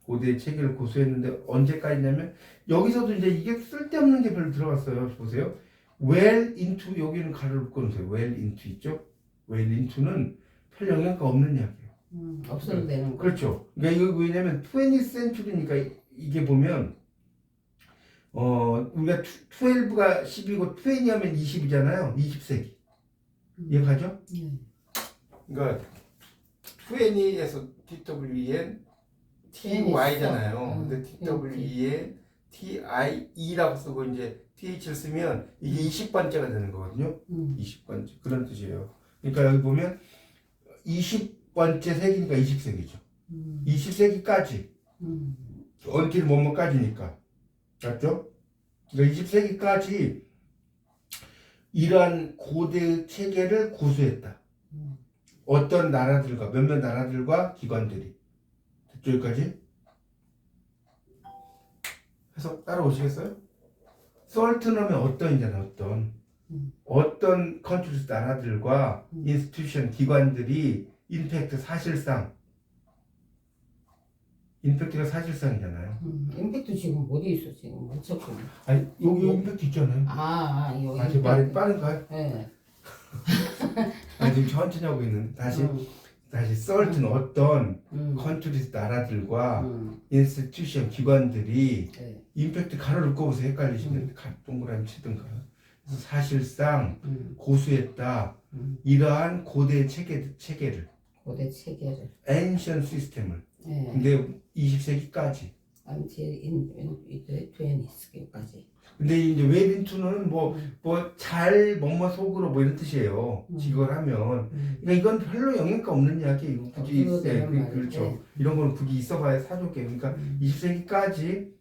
고대의 체계를 고수했는데 언제까지냐면 여기서도 이제 이게 쓸데없는 게 별로 들어갔어요. 보세요. well into 여기는 가로를 끊으세요. well into 있죠? well into는 별 영향가 없는 이야기예요. 없어도 되는 거. 그렇죠. 그러니까 이거 왜냐면 20th century니까 이게 보면 우리가 12가 10이고 20하면 20이잖아요. 20세기. 이해가죠? 그러니까 20에서 TWEN TY잖아요. 근데 TWEN TIE라고 쓰고 이제 TH를 쓰면 이게 20번째가 되는 거거든요. 20번째. 그런 뜻이에요. 그러니까 여기 보면 20번째 세기니까 20세기죠. 20세기까지. 언틸 뭐뭐까지니까. 맞죠? 그러니까 20세기까지 이러한 고대 체계를 고수했다. 어떤 나라들과 몇몇 나라들과 기관들이 됐죠? 여기까지? 해서 따라오시겠어요? 썰튼 하면 어떤이잖아요. 어떤 어떤 컨트리스 나라들과 인스티튜션 기관들이 임팩트가 사실상이잖아요. 임팩트 지금 어디 있어 지금 못 찾고. 아니 여기 임팩트 있잖아요. 여기. 아, 제 말이 빠른가요? 네. 아니 지금 천천히 하고 있는데 다시 certain 어떤 컨트리스 나라들과 인스티튜션 기관들이 네. 임팩트 가로를 꼽아서 헷갈리시면 동그라미 치든가. 그래서 사실상 고수했다. 이러한 고대 체계를 고대 체계를. ancient 시스템을. 네. 근데 20세기까지. until in 20까지. 근데 이제 웹인투는 뭐 잘 뭐뭐 속으로 뭐 이런 뜻이에요. 직역을 하면. 그러니까 이건 별로 영향가 없는 이야기예요. 굳이 그렇죠. 이런 거는 굳이 있어봐야 사족이에요. 그러니까 20세기까지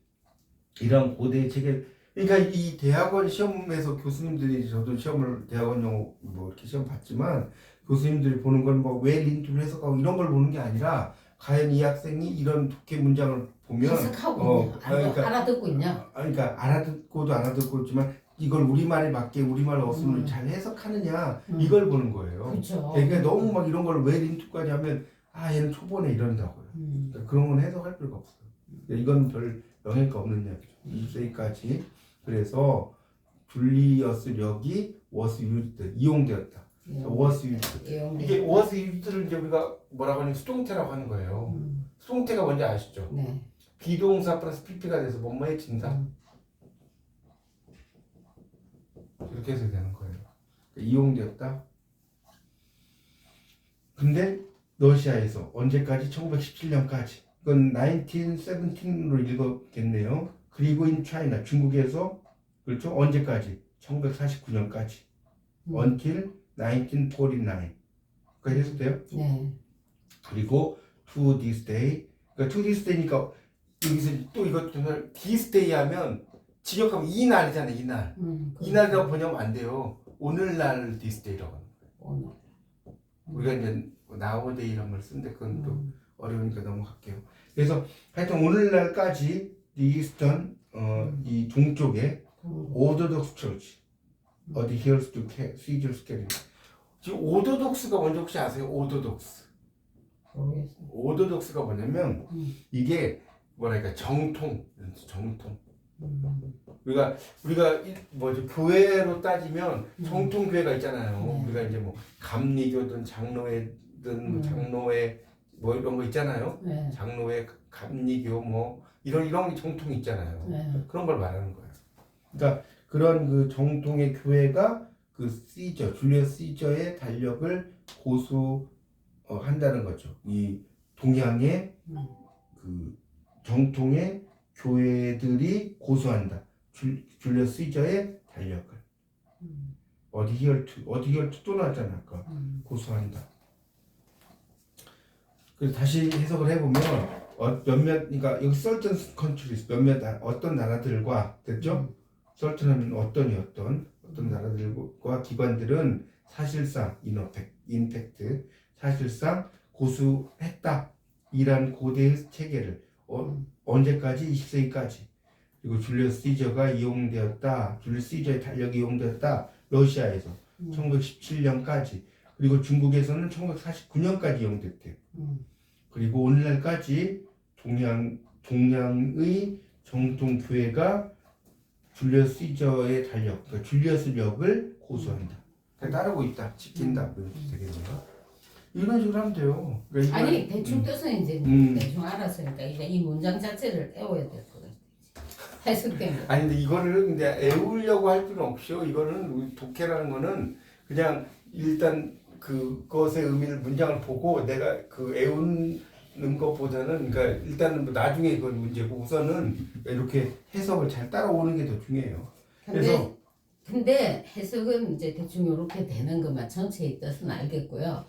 이런 고대 체계. 그러니까 이 대학원 시험에서 교수님들이 저도 시험을 대학원용 뭐 이렇게 시험 봤지만 교수님들이 보는 건 뭐 왜 린투를 해석하고 이런 걸 보는 게 아니라 과연 이 학생이 이런 독해 문장을 보면 해석하고 그러니까, 알아듣고 있냐? 그러니까 알아듣고도 안 알아듣고 있지만 이걸 우리말에 맞게 우리말 어순을 잘 해석하느냐 이걸 보는 거예요. 그렇죠. 그러니까 너무 막 이런 걸 왜 린투까지 하면 얘는 초보네 이런다고요. 그러니까 그런 건 해석할 필요가 없어요. 그러니까 이건 별 영향가 없는 이야기죠. 20세기까지. 그래서 줄리어스력이 was used 이용되었다. was used. 이게 was used를 이제 우리가 뭐라고 하냐면 수동태라고 하는 거예요. 수동태가 뭔지 아시죠? 네. 비동사 플러스 pp가 돼서 뭐뭐해진다. 이렇게 해서 되는 거예요. 이용되었다. 근데 러시아에서 언제까지? 1917년까지. 이건 1917로 읽었겠네요. 그리고 in China 중국에서 그렇죠? 언제까지? 1949년까지. until 1949. 까지 해도 돼요? 네. 그리고 to this day. 그러니까 to this day니까 여기서 또 이것 정말 this day 하면 직역하면 이날이잖아요. 이날. 이날이라고 번역하면 안 돼요. 오늘날 this day라고 하는 거예요. 우리가 이제 nowadays 이런 걸 쓰는데 그건 또 어려우니까 넘어갈게요. 그래서 하여튼 오늘날까지 이 이스턴 이 동쪽에 오더독스 처치 adheres to caesar schedule. 지금 오더독스가 뭔지 혹시 아세요? 오더독스. 오더독스가 뭐냐면 이게 뭐랄까 정통. 우리가 뭐죠 교회로 따지면 정통 교회가 있잖아요. 우리가 이제 뭐 감리교든 장로회든 장로회 뭐 이런 거 있잖아요. 장로회 감리교 뭐 이런 게 정통이 있잖아요. 그런 걸 말하는 거예요. 그러니까 그런 그 정통의 교회가 그 줄리어스 시저의 달력을 고수한다는 거죠. 이 동양의 그 정통의 교회들이 고수한다. 줄리어스 시저의 달력을. adhere to 또 나왔잖아 아까. 고수한다. 그래서 다시 해석을 해보면 그러니까 여기 certain countries 어떤 나라들과 됐죠? certain 하면 어떤 나라들과 기관들은 사실상 in fact 사실상 고수했다. 이란 고대 체계를 언제까지? 20세기까지. 그리고 줄리어스 시저가 이용되었다. 줄리어스 시저의 달력이 이용되었다. 러시아에서 1917년까지. 그리고 중국에서는 1949년까지 이용됐대요. 그리고 오늘날까지 동양의 정통 교회가 줄리어스 시저의 달력, 그러니까 줄리어스력을 고수한다. 그러니까 따르고 있다, 지킨다, 되겠네요. 이런 식으로 하면 돼요. 그러니까 아니 대충 뜻은 이제 대충 알았으니까 이제 이 문장 자체를 외워야 될 것 같아. 해석되면. 아니 근데 이거를 근데 애우려고 할 필요는 없죠. 이거는 우리 독해라는 거는 그냥 일단 그것의 의미를 문장을 보고 내가 그 애우는 것보다는 그러니까 일단은 뭐 나중에 그건 문제고 우선은 이렇게 해석을 잘 따라오는 게 더 중요해요. 그래서 근데 해석은 이제 대충 이렇게 되는 것만 전체의 뜻은 알겠고요.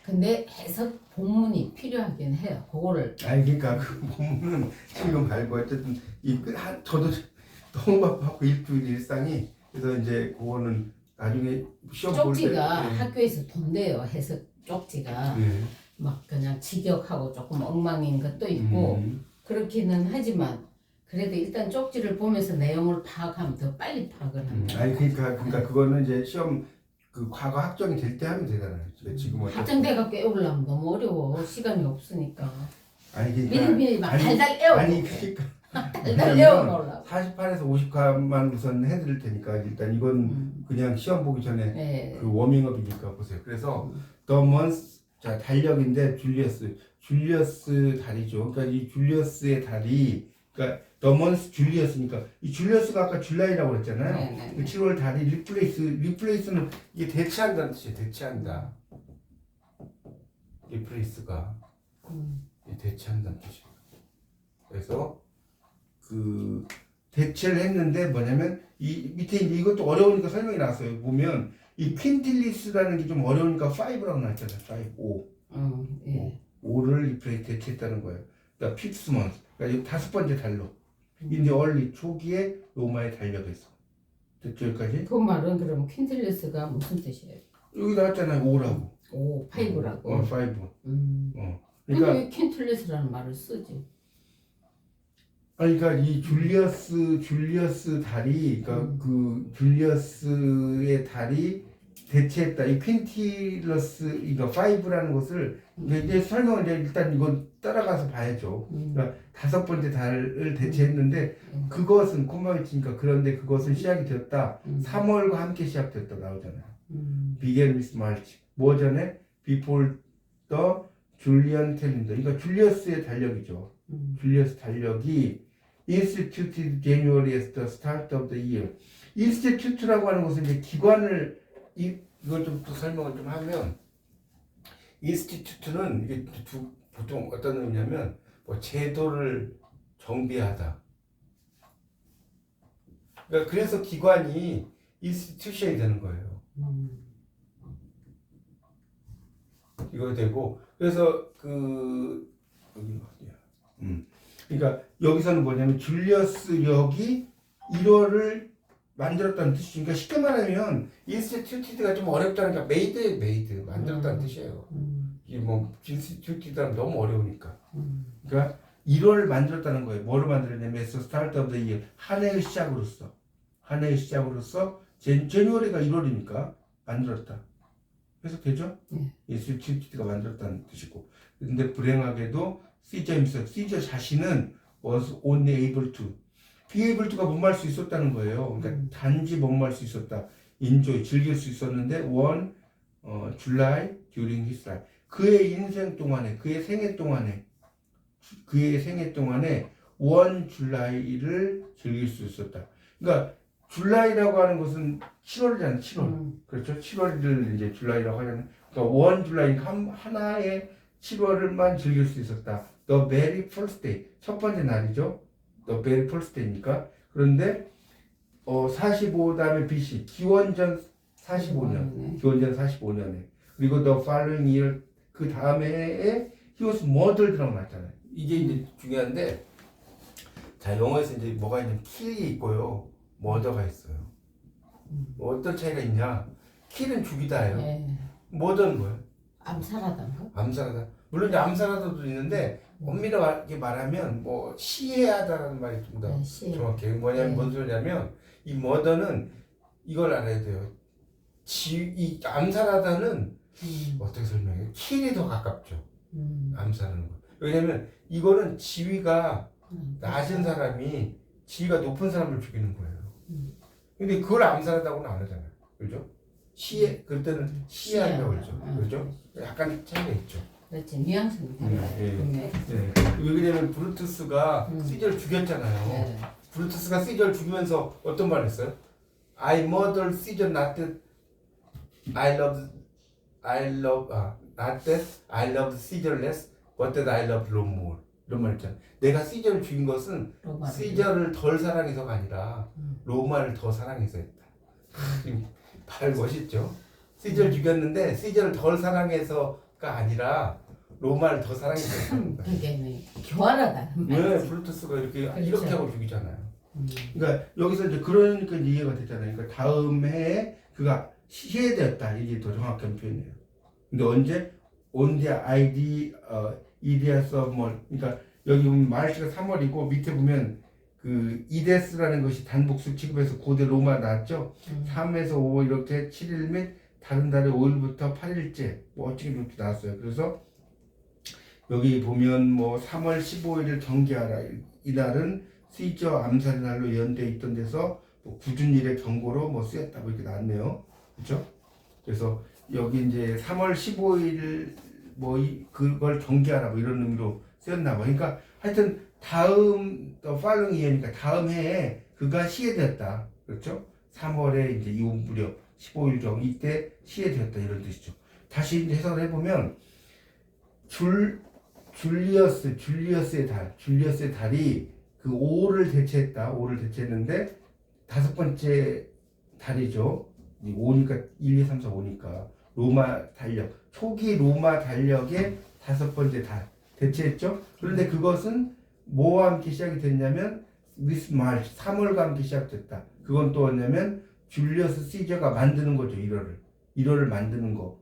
근데 해석 본문이 필요하긴 해요. 그거를. 아니 그러니까 그 본문은 지금 말고 어쨌든 저도 너무 바쁘고 일상이 그래서 이제 그거는 나중에 시험 볼 때 쪽지가 학교에서 돈대요. 해석 쪽지가 막 그냥 직역하고 조금 엉망인 것도 있고 그렇기는 하지만 그래도 일단 쪽지를 보면서 내용을 파악하면 더 빨리 파악을 한다. 아니 그러니까 그거는 이제 시험 그 과거 확정이 될 때 하면 되잖아요. 지금 어차피- 확정대가 깨우려면 너무 어려워. 시간이 없으니까. 아니 미리미리 막 아니, 달달 애워. 아니 그러니까 달달 애워 놓으려고. 48에서 50과만 우선 해드릴 테니까 일단 이건 그냥 시험 보기 전에 네. 그 워밍업이니까 보세요. 그래서 The Month 자 달력인데 줄리어스 달이죠. 그러니까 이 줄리어스의 달이 그러니까 The Month 줄리어스니까 이 줄리어스가 아까 줄라이라고 그랬잖아요. 네. 그 7월 달이 리플레이스는 이게 대체한다는 뜻이에요. 대체한다. 리플레이스가 대체한다는 뜻이에요. 그래서 그 대체를 했는데 뭐냐면 이 밑에 이제 이것도 어려우니까 설명이 나왔어요. 보면 이 퀸틸리스라는 게 좀 어려우니까 5라고 나왔잖아요. 5. 예. 5를 리플레이스 대체했다는 거예요. 그러니까 픽스먼스. 그러니까 다섯 번째 달로. 이제 원리 초기에 로마의 달력에서. 됐죠 여기까지? 그 말은 그럼 퀸틸리스가 무슨 뜻이에요? 여기 나왔잖아요. 5라고. 오, 5라고. 5. 그러니까 그러니까 왜 퀸틸리스라는 말을 쓰지? 그러니까 이 줄리어스 달이 그러니까 그 줄리어스의 달이 대체했다. 이 퀸틸러스 이거 5라는 것을 이제 설명을 이제 일단 이건 따라가서 봐야죠. 그러니까 다섯 번째 달을 대체했는데 그것은 콤마 위치니까 그런데 그것은 시작이 되었다. 3월과 함께 시작됐다 나오잖아요. Began with March. 뭐 전에 Before the Julian calendar. 그러니까 줄리어스의 달력이죠. 줄리어스 달력이 instituted January as the start of the year. institute라고 하는 것은 이제 기관을 이걸 좀 또 설명을 좀 하면 institute는 이게 보통 어떤 의미냐면 뭐 제도를 정비하다. 그러니까 그래서 기관이 institution이 되는 거예요. 이거 되고 그래서 그 여기 어디야? 그러니까 여기서는 뭐냐면 줄리어스력이 1월을 만들었다는 뜻이죠. 그러니까 쉽게 말하면 인스티튜티드가 좀 어렵다니까 메이드 만들었다는 뜻이에요. 이게 뭐 인스티튜티드는 너무 어려우니까. 그러니까 1월을 만들었다는 거예요. 뭐를 만들었냐면 스타트 오브 더 이어 한 해의 시작으로서 제뉴얼이가 1월이니까 만들었다. 그래서 되죠? 인스티튜티드가 만들었다는 뜻이고. 근데 불행하게도 시저 자신은 was only able to be able to가 못말 수 있었다는 거예요. 그러니까 단지 못말 수 있었다. enjoy 즐길 수 있었는데 July during his life 그의 인생 동안에 그의 생애 동안에 1 줄라이를 즐길 수 있었다. 그러니까 줄라이라고 하는 것은 7월이잖아요. 7월. 그렇죠? 7월을 이제 줄라이라고 하잖아요. 그러니까 1 줄라이 하나의 7월을만 즐길 수 있었다. The very first day 첫 번째 날이죠. The very first day니까. 그런데 45 다음에 BC 기원전 45년에 그리고 the following year 그 다음에 해에 he was murdered라고 나왔잖아요. 이게 이제 중요한데 자 영어에서 이제 뭐가 있냐면 kill이 있고요. murder가 있어요. 어떤 차이가 있냐? kill은 죽이다예요. murder는 뭐예요? 암살하던가? 암살하다. 물론 이제 암살하다도 있는데 엄밀하게 말하면 뭐 시해하다라는 말이 좀 더 정확해요. 뭐냐면 뭔 소리냐면 이 머더는 이걸 알아야 돼요. 이 암살하다는 어떻게 설명해요? 킬이 더 가깝죠. 암살하는 거. 왜냐면 이거는 지위가 낮은 사람이 지위가 높은 사람을 죽이는 거예요. 근데 그걸 암살하다고는 안 하잖아요. 그죠? 그럴 때는 시해한다고 그러죠. 그죠? 약간 차이가 있죠. 그렇지, 뉘앙스는 달라요. 네. 왜냐면 브루투스가 시저를 죽였잖아요. 브루투스가 시저를 죽이면서 어떤 말을 했어요? I murdered Caesar not that I loved Caesar less but that I loved Rome more. 이런 말 있잖아요. 내가 시저를 죽인 것은 시저를 덜 사랑해서가 아니라 로마를 더 사랑해서 했다. 발 멋있죠? 시저를 죽였는데 시저를 덜 사랑해서가 아니라 로마를 더 사랑해서 했다. 그게 교활하다는 왜 말이지. 브루투스가 이렇게 그렇죠. 하고 죽이잖아요. 그러니까 여기서 이제 그러니까 이제 이해가 됐잖아요. 그러니까 다음 해에 그가 시해되었다. 이게 더 정확한 표현이에요. 근데 언제? on the ideas of more. 그러니까 여기 보면 마르치가 3월이고 밑에 보면 그 이데스라는 것이 단복수 취급해서 고대 로마 나왔죠. 3에서 5 이렇게 7일 및 다른 달의 5일부터 8일째 뭐 어떻게 이렇게 나왔어요. 그래서 여기 보면 뭐 3월 15일을 경계하라. 이날은 시저 암살의 날로 예언되어 있던 데서 뭐 굳은일의 경고로 뭐 쓰였다고 이렇게 나왔네요. 그렇죠? 그래서 여기 이제 3월 15일 뭐 그걸 경계하라 뭐 이런 의미로 쓰였나 봐. 그러니까 하여튼 다음 또 팔로잉 이어니까 다음 해에 그가 시해되었다. 그렇죠? 3월에 이제 이 무렵 15일경 이때 시해되었다 이런 뜻이죠. 다시 이제 해석을 해보면 줄리어스의 달이 그 5를 대체했다. 5를 대체했는데 다섯 번째 달이죠. 5니까 1, 2, 3, 4, 5니까 로마 달력 초기 로마 달력의 다섯 번째 달 대체했죠. 그런데 그것은 뭐와 함께 시작이 됐냐면 with March 3월과 함께 시작됐다. 그건 또 뭐냐면 줄리어스 시저가 만드는 거죠. 1월을 만드는 거.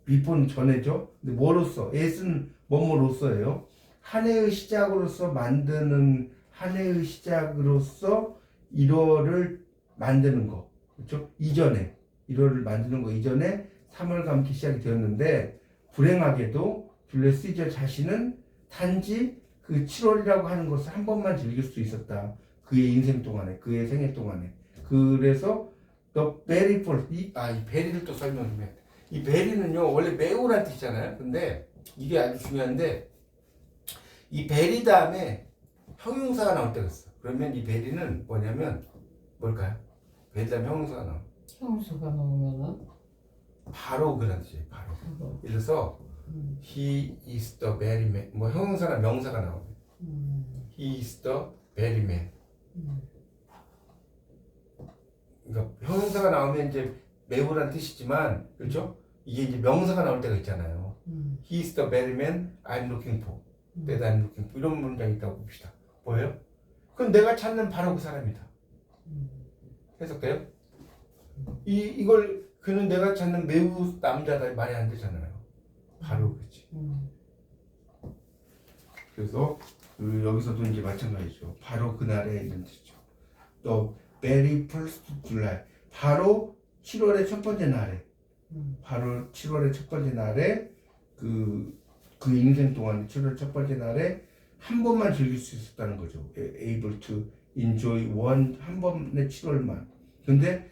비폰 전에죠. 근데 뭐로써? S는 뭐뭐로써예요. 한 해의 시작으로서 만드는 한 해의 시작으로서 1월을 만드는 거. 그렇죠? 이전에 1월을 만드는 거 이전에 3월과 함께 시작이 되었는데 불행하게도 줄리어스 시저 자신은 단지 그 7월이라고 하는 것을 한 번만 즐길 수 있었다. 그의 인생 동안에, 그의 생애 동안에. 그래서 the very first 이 베리를 또 설명 좀 해야 돼. 이 베리는요 원래 매우란 뜻이잖아요. 근데 이게 아주 중요한데 이 베리 다음에 형용사가 나올 때가 있어. 그러면 이 베리는 뭐냐면 뭘까요? 베리 다음에 형용사가 나와. 형수가 나오면은 바로 그런 뜻이에요. 바로. 그래서 he is the very man. 뭐 형용사나 명사가 나오면 he is the very man. 그러니까 형용사가 나오면 이제 매우란 뜻이지만 그렇죠? 이게 이제 명사가 나올 때가 있잖아요. He is the very man I'm looking for. that I'm looking for. 이런 문장이 있다고 봅시다. 뭐예요? 그건 내가 찾는 바로 그 사람이다. 해석돼요? 이걸 그는 내가 찾는 매우 남자다 말이 안 되잖아요. 바로 그렇지. 그래서 여기서도 이제 마찬가지죠. 바로 그날에 이런 뜻이죠. 또 very first July. 바로 7월의 첫 번째 날에. 바로 7월의 첫 번째 날에 그 인생 동안 7월 첫 번째 날에 한 번만 즐길 수 있었다는 거죠. able to enjoy 한 번의 7월만. 근데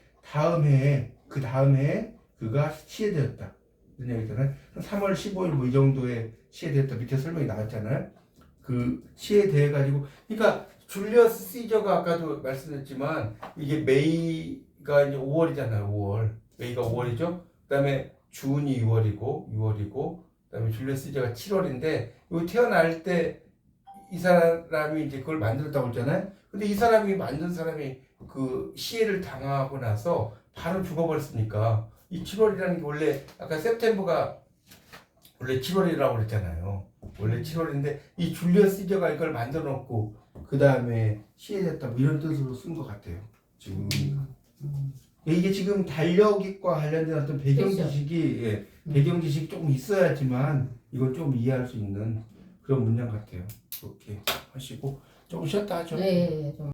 그 다음 해에 그가 시해되었다. 이런 얘기잖아요. 3월 15일 뭐 이 정도에 시해되었다. 밑에 설명이 나왔잖아요. 그 시해돼 가지고 그러니까 줄리어스 시저가 아까도 말씀드렸지만 이게 메이가 이제 5월이잖아요. 5월. 메이가 5월이죠. 그다음에 준이 6월이고 그다음에 줄리어스 시저가 7월인데 이 태어날 때 이 사람이 이제 그걸 만들었다고 했잖아요. 근데 이 사람이 만든 사람이 그 시해를 당하고 나서 바로 죽어버렸으니까 이 7월이라는 게 원래 아까 september가 원래 7월이라고 그랬잖아요. 원래 7월인데 이 줄리어스 시저가 이걸 만들어 놓고 그 다음에 시해됐다 뭐 이런 뜻으로 쓴 것 같아요. 지금 이게 지금 달력과 관련된 어떤 배경 지식이 배경 지식이 조금 있어야지만 이걸 좀 이해할 수 있는 그런 문장 같아요. 그렇게 하시고 조금 쉬었다 하죠. 네, 좀.